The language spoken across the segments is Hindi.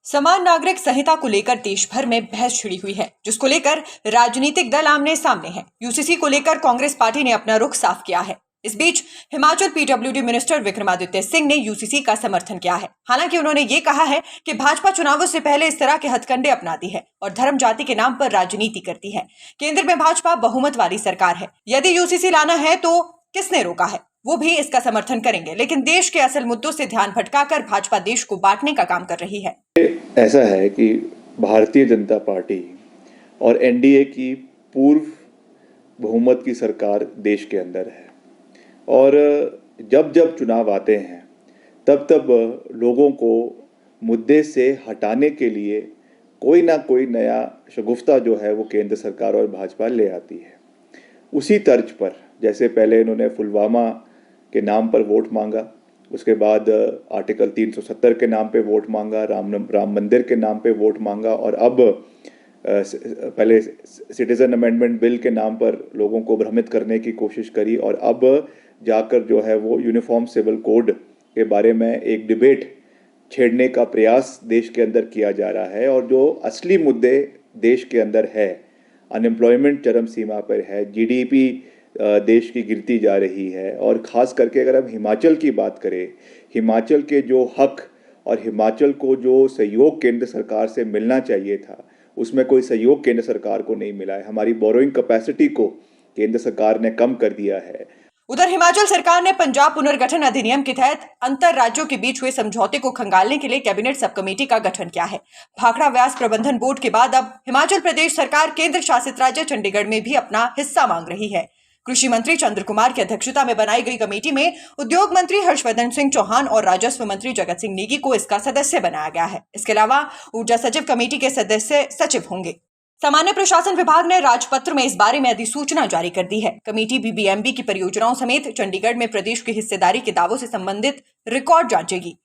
समान नागरिक संहिता को लेकर देश भर में बहस छिड़ी हुई है, जिसको लेकर राजनीतिक दल आमने सामने हैं। यूसीसी को लेकर कांग्रेस पार्टी ने अपना रुख साफ किया है। इस बीच हिमाचल पीडब्ल्यूडी मिनिस्टर विक्रमादित्य सिंह ने यूसीसी का समर्थन किया है। हालांकि उन्होंने ये कहा है कि भाजपा चुनावों से पहले इस तरह के हथकंडे अपनाती है और धर्म जाति के नाम पर राजनीति करती है। केंद्र में भाजपा बहुमत वाली सरकार है। यदि यूसीसी लाना है तो किसने रोका है? वो भी इसका समर्थन करेंगे, लेकिन देश के असल मुद्दों से ध्यान भटकाकर भाजपा देश को बांटने का काम कर रही है। ऐसा है कि भारतीय जनता पार्टी और एनडीए की पूर्व बहुमत की सरकार देश के अंदर है और जब जब चुनाव आते हैं तब लोगों को मुद्दे से हटाने के लिए कोई ना कोई नया शगुफ्ता जो है वो केंद्र सरकार और भाजपा ले आती है। उसी तर्ज पर जैसे पहले इन्होंने पुलवामा के नाम पर वोट मांगा, उसके बाद आर्टिकल 370 के नाम पे वोट मांगा, राम मंदिर के नाम पे वोट मांगा और अब पहले सिटीजन अमेंडमेंट बिल के नाम पर लोगों को भ्रमित करने की कोशिश करी और अब जाकर जो है वो यूनिफॉर्म सिविल कोड के बारे में एक डिबेट छेड़ने का प्रयास देश के अंदर किया जा रहा है। और जो असली मुद्दे देश के अंदर है, अनएम्प्लॉयमेंट चरम सीमा पर है, जीडीपी देश की गिरती जा रही है और ख़ास करके अगर हम हिमाचल की बात करें, हिमाचल के जो हक और हिमाचल को जो सहयोग केंद्र सरकार से मिलना चाहिए था, उसमें कोई सहयोग केंद्र सरकार को नहीं मिला है। हमारी बोरोइंग कैपेसिटी को केंद्र सरकार ने कम कर दिया है। उधर हिमाचल सरकार ने पंजाब पुनर्गठन अधिनियम के तहत अंतर राज्यों के बीच हुए समझौते को खंगालने के लिए कैबिनेट सब कमेटी का गठन किया है। भाखड़ा व्यास प्रबंधन बोर्ड के बाद अब हिमाचल प्रदेश सरकार केंद्र शासित राज्य चंडीगढ़ में भी अपना हिस्सा मांग रही है। कृषि मंत्री चंद्र कुमार की अध्यक्षता में बनाई गई कमेटी में उद्योग मंत्री हर्षवर्धन सिंह चौहान और राजस्व मंत्री जगत सिंह नेगी को इसका सदस्य बनाया गया है। इसके अलावा ऊर्जा सचिव कमेटी के सदस्य सचिव होंगे। सामान्य प्रशासन विभाग ने राजपत्र में इस बारे में अधिसूचना जारी कर दी है। कमेटी बीबीएमबी की परियोजनाओं समेत चंडीगढ़ में प्रदेश की हिस्सेदारी के दावों से संबंधित रिकॉर्ड जांचेगी।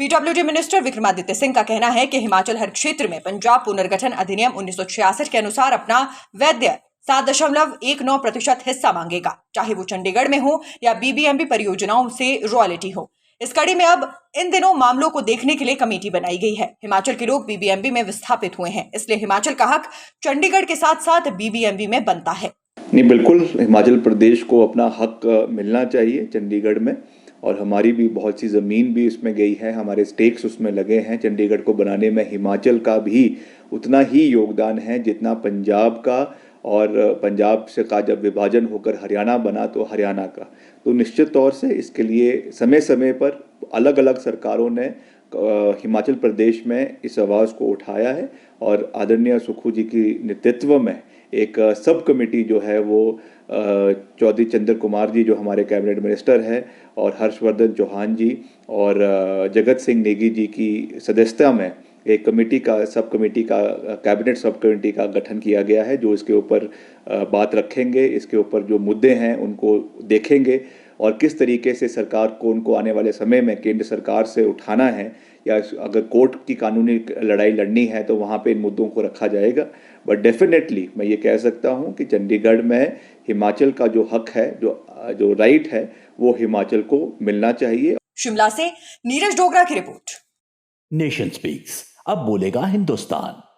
पीडब्ल्यूडी मिनिस्टर विक्रमादित्य सिंह का कहना है कि हिमाचल हर क्षेत्र में पंजाब पुनर्गठन अधिनियम 1966 के अनुसार अपना वैद्य 7.19% हिस्सा मांगेगा, चाहे वो चंडीगढ़ में हो या बीबीएमबी परियोजनाओं से रॉयल्टी हो। इस कड़ी में अब इन दिनों मामलों को देखने के लिए कमेटी बनाई गई है। हिमाचल के लोग बीबीएमबी में विस्थापित हुए हैं, इसलिए हिमाचल का हक चंडीगढ़ के साथ साथ बीबीएमबी में बनता है। नहीं, बिल्कुल हिमाचल प्रदेश को अपना हक मिलना चाहिए चंडीगढ़ में और हमारी भी बहुत सी ज़मीन भी उसमें गई है, हमारे स्टेक्स उसमें लगे हैं। चंडीगढ़ को बनाने में हिमाचल का भी उतना ही योगदान है जितना पंजाब का, और पंजाब से का जब विभाजन होकर हरियाणा बना तो हरियाणा का। तो निश्चित तौर से इसके लिए समय समय पर अलग अलग सरकारों ने हिमाचल प्रदेश में इस आवाज़ को उठाया है और आदरणीय सुक्खू जी की नेतृत्व में एक सब कमेटी जो है वो चौधरी चंद्र कुमार जी जो हमारे कैबिनेट मिनिस्टर हैं और हर्षवर्धन चौहान जी और जगत सिंह नेगी जी की सदस्यता में एक कमेटी का सब कमेटी का कैबिनेट सब कमेटी का गठन किया गया है, जो इसके ऊपर बात रखेंगे, इसके ऊपर जो मुद्दे हैं उनको देखेंगे और किस तरीके से सरकार को उनको आने वाले समय में केंद्र सरकार से उठाना है या अगर कोर्ट की कानूनी लड़ाई लड़नी है तो वहाँ पे इन मुद्दों को रखा जाएगा। बट डेफिनेटली मैं ये कह सकता हूँ कि चंडीगढ़ में हिमाचल का जो हक है, जो राइट है, वो हिमाचल को मिलना चाहिए। शिमला से नीरज डोगरा की रिपोर्ट। नेशन स्पीक्स, अब बोलेगा हिंदुस्तान।